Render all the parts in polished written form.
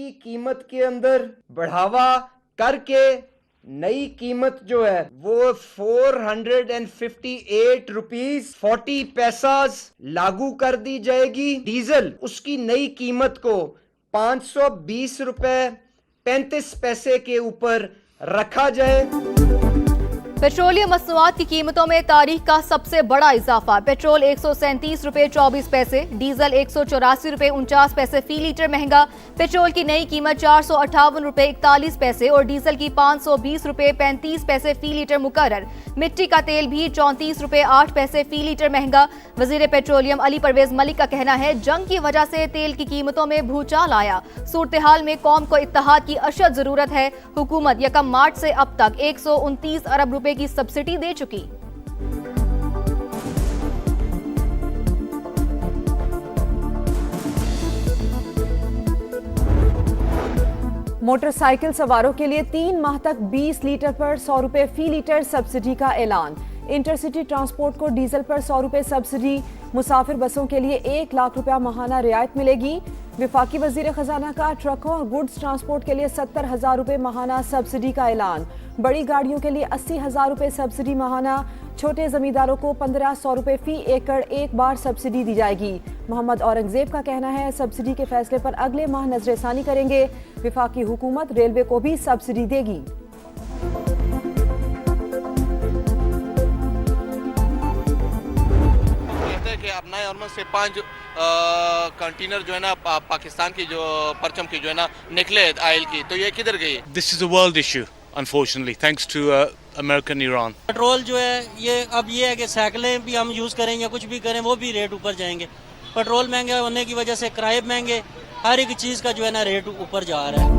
की कीमत के अंदर बढ़ावा करके नई कीमत जो है वो 458 रुपीज 40 पैसा लागू कर दी जाएगी। डीजल उसकी नई कीमत को 520 रुपए 35 पैसे के ऊपर रखा जाए। पेट्रोलियम मसनूआत की कीमतों में तारीख का सबसे बड़ा इजाफा। पेट्रोल 137 रुपए 24 पैसे, डीजल 184 रुपए 49 पैसे फी लीटर महंगा। पेट्रोल की नई कीमत 458 रुपए 41 पैसे और डीजल की 520 रुपए 35 पैसे फी लीटर मुकर्रर। मिट्टी का तेल भी 34 रुपए 8 पैसे फी लीटर महंगा। वजीर पेट्रोलियम अली परवेज मलिक का कहना है, जंग की वजह से तेल की कीमतों में भूचाल आया। सूरत हाल में कौम को इत्तेहाद की अशद जरूरत है। हुकूमत 1 मार्च से अब तक 129 अरब रुपए की सब्सिडी दे चुकी। मोटरसाइकिल सवारों के लिए 3 माह तक 20 लीटर पर 100 रुपए फी लीटर सब्सिडी का ऐलान। इंटरसिटी ट्रांसपोर्ट को डीजल पर 100 रुपए सब्सिडी। मुसाफिर बसों के लिए 1 लाख रुपया माहाना रियायत मिलेगी। विफाकी वजीर खजाना का ट्रकों और गुड्स ट्रांसपोर्ट के लिए 70,000 रुपए माहाना सब्सिडी का ऐलान। बड़ी गाड़ियों के लिए 80,000 रुपए सब्सिडी माहाना। छोटे जमींदारों को 1500 रुपए फी एकड़ एक बार सब्सिडी दी जाएगी। मोहम्मद औरंगजेब का कहना है, सब्सिडी के फैसले पर अगले माह नजरसानी करेंगे। विफाकी हुकूमत रेलवे को भी सब्सिडी देगी। कि अब नए ऑर्मन से 5 कंटेनर जो है ना पाकिस्तान की जो परचम की जो है ना निकले आयल की, तो ये किधर गई? This is a world issue unfortunately thanks to American Iran. Petrol जो है ये अब ये है कि साइकिलें भी हम यूज़ करें या कुछ भी करें वो भी रेट ऊपर जाएंगे। पेट्रोल महंगा होने की वजह से किराए महंगे, हर एक चीज़ का जो है ना रेट ऊपर जा रहा है।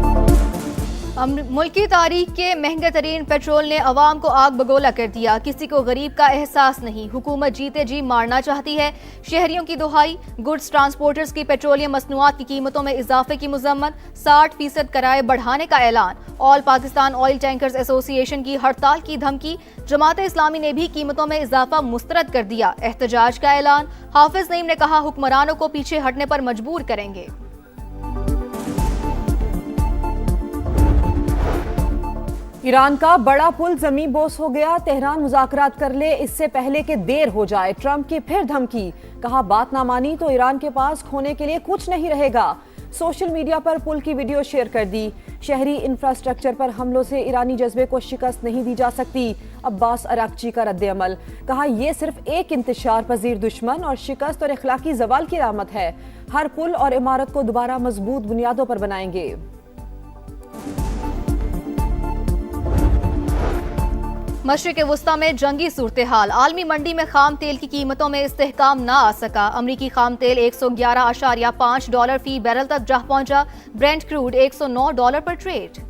मुल्की तारीख के महंगे तरीन पेट्रोल ने अवाम को आग बगोला कर दिया। किसी को गरीब का एहसास नहीं। हुकूमत जीते जी मारना चाहती है। शहरियों की दुहाई। गुड्स ट्रांसपोर्टर्स की पेट्रोलियम मसनूआत की कीमतों में इजाफे की मुजम्मत। 60% किराए बढ़ाने का ऐलान। All Pakistan oil tankers association की हड़ताल की धमकी। जमात इस्लामी ने भी कीमतों में इजाफा मुस्तरद कर दिया। एहतजाज का ऐलान। हाफिज नईम ने कहा, हुक्मरानों को पीछे हटने पर मजबूर करेंगे। ईरान का बड़ा पुल जमी बोस हो गया। तेहरान मुज़ाकरात कर ले, इससे पहले कि देर हो जाए। ट्रंप की फिर धमकी। कहा, बात ना मानी तो ईरान के पास खोने के लिए कुछ नहीं रहेगा। सोशल मीडिया पर पुल की वीडियो शेयर कर दी। शहरी इंफ्रास्ट्रक्चर पर हमलों से ईरानी जज्बे को शिकस्त नहीं दी जा सकती। अब्बास अराक्ची का रद्द-ए-अमल। कहा, यह सिर्फ एक इंतशार पजीर दुश्मन और शिकस्त और इखलाकी जवाल की अलामत है। हर पुल और इमारत को दोबारा मजबूत बुनियादों पर बनाएंगे। मशरिक़ वुस्ता में जंगी सूरत हाल। आलमी मंडी में खाम तेल की कीमतों में इस्तेहकाम ना आ सका। अमरीकी खाम तेल $111.5 फी बैरल तक जा पहुंचा। ब्रेंट क्रूड $109 पर ट्रेड।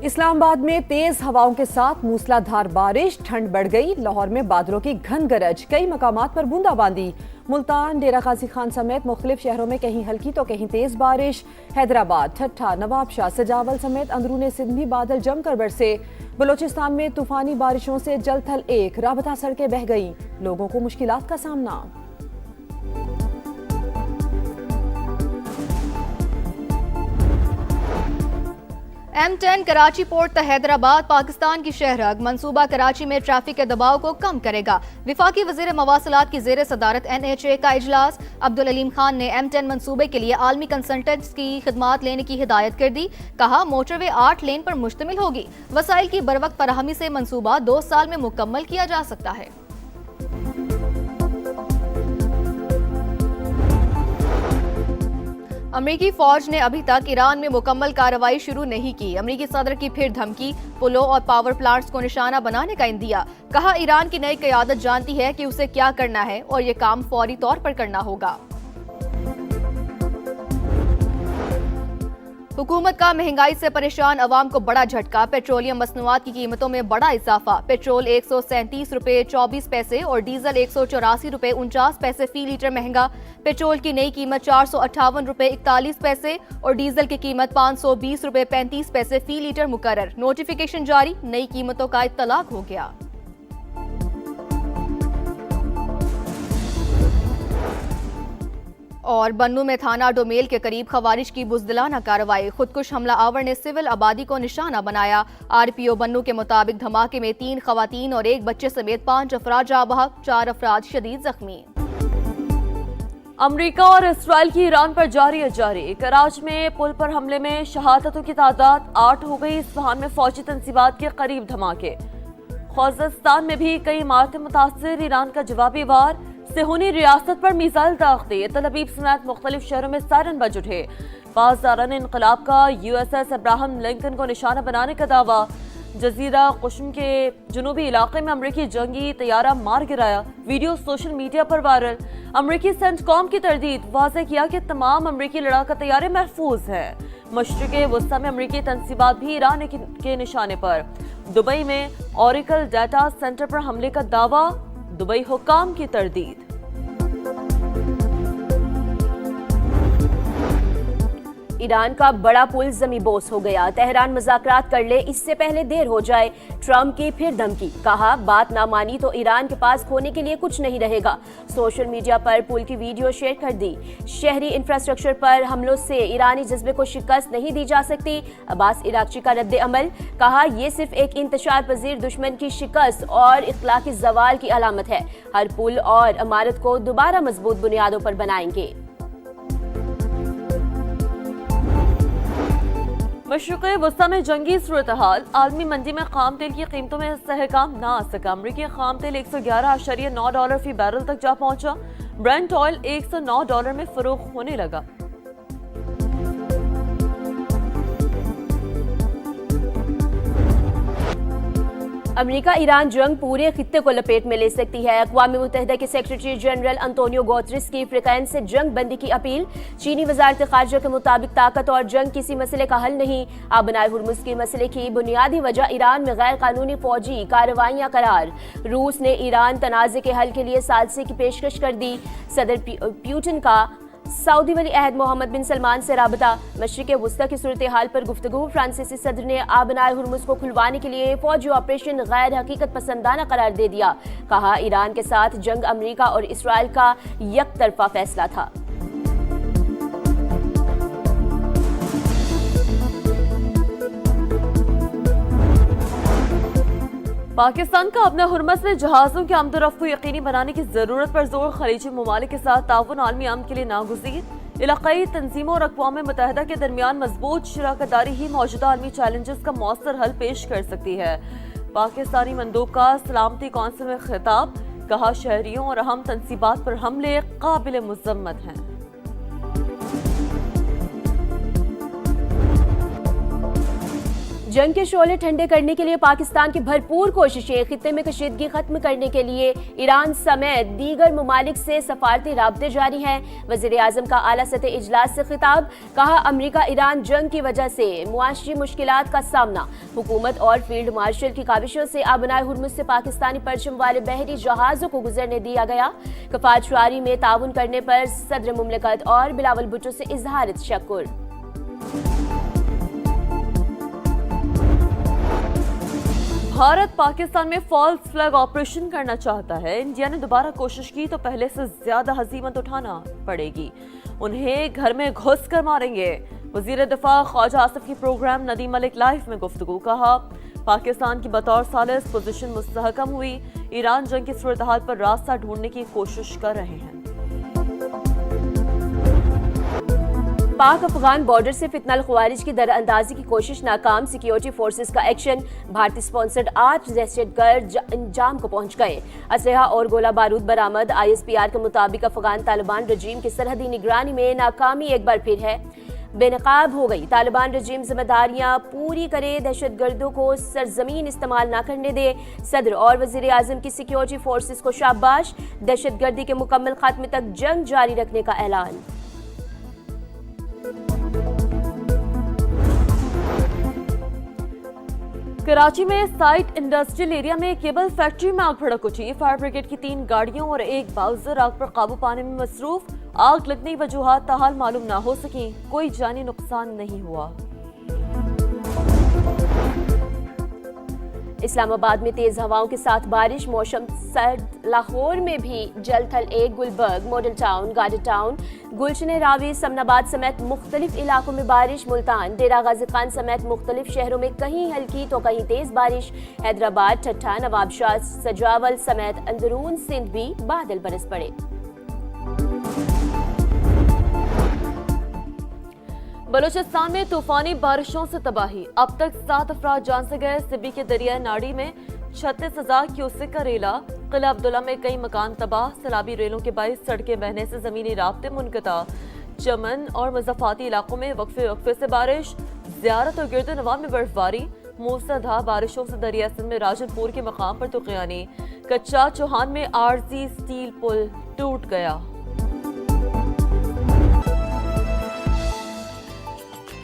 इस्लामाबाद में तेज हवाओं के साथ मूसलाधार बारिश। ठंड बढ़ गई। लाहौर में बादलों की घन गरज। कई मकामात पर बूंदाबांदी। मुल्तान, डेरा गाजी खान समेत मुख्तलिफ शहरों में कहीं हल्की तो कहीं तेज बारिश। हैदराबाद, ठट्ठा, नवाबशाह, सजावल समेत अंदरूनी सिंध भी बादल जमकर बरसे। बलोचिस्तान में तूफानी बारिशों से जल थल एक। राबता सड़कें बह गईं। लोगों को मुश्किलात का सामना। M10 कराची पोर्ट तक हैदराबाद पाकिस्तान की शहरग मंसूबा कराची में ट्रैफिक के दबाव को कम करेगा। विफाकी वजीर मवासलात की जेर सदारत NHA का इजलास। अब्दुल अलीम खान ने M10 मंसूबे के लिए आलमी कंसल्टेंट्स की खिदमात लेने की हिदायत कर दी। कहा, मोटरवे 8 लेन पर मुश्तमिल होगी। वसाइल की बरवक्त फराहमी से मंसूबा 2 साल में मुकम्मल किया जा सकता है। अमरीकी फौज ने अभी तक ईरान में मुकम्मल कार्रवाई शुरू नहीं की। अमरीकी सदर की फिर धमकी। पुलों और पावर प्लांट्स को निशाना बनाने का इंदिया। कहा, ईरान की नई क़यादत जानती है कि उसे क्या करना है और ये काम फौरी तौर पर करना होगा। हुकूमत का महंगाई से परेशान अवाम को बड़ा झटका। पेट्रोलियम मसनूआत की कीमतों में बड़ा इजाफा। पेट्रोल 137 रुपए 24 पैसे और डीजल 184 रुपए 49 पैसे फी लीटर महंगा। पेट्रोल की नई कीमत 458 रुपए 41 पैसे और डीजल की कीमत 520 रुपए 35 पैसे फी लीटर मुकर्रर। नोटिफिकेशन जारी। नई कीमतों का इत्तलाक हो गया। और बन्नू में थाना डोमेल के करीब खवारिज की बुजदिलाना कार्रवाई। खुदकुश हमला आवर ने सिविल आबादी को निशाना बनाया। आरपीओ बन्नू के मुताबिक धमाके में 3 खवातीन और 1 बच्चे समेत 5 अफराद जाँ बहक, 4 अफराद शदीद जख्मी। अमेरिका और इसराइल की ईरान पर जारी। कराची में पुल पर हमले में शहादतों की तादाद 8 हो गई। इस्फहान में फौजी तंसीबात के करीब धमाके। खुज़स्तान में भी कई इमारतें मुतासिर। ईरान का जवाबी वार। सेहूनी रियासत पर मिसाइल दागते। तल अवीव समेत मुख्तलिफ शहरों में सायरन बज उठे। पासदारान इनकलाब का USS अब्राहम लिंकन को निशाना बनाने का दावा। जजीरा कुशम के जुनूबी इलाके में अमरीकी जंगी तैयारा मार गिराया। वीडियो सोशल मीडिया पर वायरल। अमरीकी सेंटकॉम की तरदीद, वाज़ेह किया कि तमाम अमरीकी लड़ाका तैयारे महफूज हैं। मशरिक़े वस्ता में अमरीकी तंसीबात भी ईरान के निशाने पर। दुबई में ओरेकल डाटा सेंटर पर हमले का दावा। दुबई हुकाम की तरदीद। ईरान का बड़ा पुल जमी बोस हो गया। तेहरान मुज़ाकरात कर ले, इससे पहले देर हो जाए। ट्रंप की फिर धमकी, कहा बात ना मानी तो ईरान के पास खोने के लिए कुछ नहीं रहेगा। सोशल मीडिया पर पुल की वीडियो शेयर कर दी। शहरी इंफ्रास्ट्रक्चर पर हमलों से ईरानी जज्बे को शिकस्त नहीं दी जा सकती। अब्बास इराक्ची का रद्द अमल, कहा यह सिर्फ एक इंतशार पजीर दुश्मन की शिकस्त और इख्लाकी जवाल की अलामत है। हर पुल और इमारत को दोबारा मजबूत बुनियादों पर बनाएंगे। मशरिक़े वस्ता में जंगी सूरत हाल। आलमी मंडी में खाम तेल की कीमतों में सहकाम ना आ सका। अमरीकी खाम तेल $111.9 फी बैरल तक जा पहुंचा। ब्रेंट ऑयल $109 में फरोख्त होने लगा। अमेरिका ईरान जंग पूरे खित्ते को लपेट में ले सकती है। अक़वाम मुत्तहिदा के सेक्रेटरी जनरल अंतोनियो गुतेरेस की अफ्रीकन से जंग बंदी की अपील। चीनी वज़ारत ख़ारिजा के मुताबिक ताकत और जंग किसी मसले का हल नहीं। आबनाए हुर्मुज़ के मसले की बुनियादी वजह ईरान में गैर कानूनी फौजी कार्रवाइयाँ करार। रूस ने ईरान तनाज़े के हल के लिए सालसे की पेशकश कर दी। सदर पुतिन का सऊदी वली अहद मोहम्मद बिन सलमान से राबता। मशरिक़ वस्ता की सूरत हाल पर गुफ्तगू। फ्रांसीसी सदर ने आबनाए हुर्मुज़ को खुलवाने के लिए फौजी ऑपरेशन गैर हकीकत पसंदाना करार दे दिया। कहा ईरान के साथ जंग अमेरिका और इसराइल का यकतरफा फैसला था। पाकिस्तान का अपना हुर्मुज़ में जहाज़ों की आमदोरफ्त को यकीनी बनाने की ज़रूरत पर जोर। खलीजी ममालिक के साथ ताउन आलमी अमन के लिए नागुज़ीर। इलाक़ाई तंजीमों और अक़वाम मुत्तहिदा के दरमियान मजबूत शराकतदारी ही मौजूदा आलमी चैलेंजेस का मौसर हल पेश कर सकती है। पाकिस्तानी मंदूब का सलामती कौंसिल में खिताब, कहा शहरियों और अहम तंसीबात पर हमले काबिल मुज़म्मत हैं। जंग के शोले ठंडे करने के लिए पाकिस्तान की भरपूर कोशिशें। खित्ते में कशीदगी खत्म करने के लिए ईरान समेत दीगर ममालिक से सफारती राब्ते जारी हैं। वज़ीर आज़म का आला सतह इजलास से खिताब, कहा अमेरिका ईरान जंग की वजह से मुआशी मुश्किलात का सामना। हुकूमत और फील्ड मार्शल की काविशों से आबनाए हुर्मुज़ से पाकिस्तानी परचम वाले बहरी जहाज़ों को गुजरने दिया गया। कफ़ात शुआरी में ताउन करने पर सदर मुमलिकत और बिलावल भुट्टो से इजहार तशक्कुर। भारत पाकिस्तान में फॉल्स फ्लैग ऑपरेशन करना चाहता है। इंडिया ने दोबारा कोशिश की तो पहले से ज्यादा हजीमत उठाना पड़ेगी। उन्हें घर में घुस कर मारेंगे। वजीर दिफा ख्वाजा आसिफ की प्रोग्राम नदीम मलिक लाइफ में गुफ्तगू, कहा पाकिस्तान की बतौर सालिस पोजीशन मुस्तहकम हुई। ईरान जंग की सूरत हाल पर रास्ता ढूंढने की कोशिश कर रहे हैं। पाक अफगान बॉर्डर से फितनल ख्वारिज की दरअंदाजी की कोशिश नाकाम। सिक्योरिटी फोर्सेस का एक्शन। भारतीय स्पॉन्सर्ड 8 दहशतगर्द अंजाम को पहुंच गए। असलहा और गोला बारूद बरामद। ISPR के मुताबिक अफगान तालिबान रजीम की सरहदी निगरानी में नाकामी एक बार फिर है बेनकाब हो गई। तालिबान रजीम जिम्मेदारियां पूरी करे, दहशतगर्दों को सरजमीन इस्तेमाल न करने दे। सदर और वजीर आजम की सिक्योरिटी फोर्सेस को शाबाश। दहशतगर्दी के मुकम्मल खात्मे तक जंग जारी रखने का ऐलान। कराची में साइट इंडस्ट्रियल एरिया में केबल फैक्ट्री में आग भड़क उठी। फायर ब्रिगेड की 3 गाड़ियों और 1 बाउजर आग पर काबू पाने में मसरूफ। आग लगने की वजूहात ताहाल मालूम ना हो सकी। कोई जानी नुकसान नहीं हुआ। इस्लामाबाद में तेज हवाओं के साथ बारिश, मौसम सर्द। लाहौर में भी जलथल 1, Gulberg, model town, garden town, Gulshan Ravi, Samanabad समेत मुख्तलिफ इलाकों में बारिश। मुल्तान, डेरा गाजी खान समेत मुख्तलिफ शहरों में कहीं हल्की तो कहीं तेज बारिश। हैदराबाद, ठट्ठा, नवाबशाह, सजावल समेत अंदरून सिंध भी बादल बरस पड़े। बलूचिस्तान में तूफानी बारिशों से तबाही, अब तक 7 अफराद जान से गए। सिबी के दरिया नाड़ी में 36,000 क्यूसेक का रेला। किला अब्दुल्ला में कई मकान तबाह, सैलाबी रेलों के बाइस सड़कें बहने से जमीनी राब्ते मुनक़ता। चमन और मुज़फ़्फ़ाती इलाकों में वक्फे से बारिश, ज़ियारत और गिरद नवाब में बर्फबारी। मूसलाधार बारिशों से दरिया सिंध में राजनपुर के मकाम पर तुग़यानी। कच्चा चौहान में आरज़ी स्टील पुल टूट गया।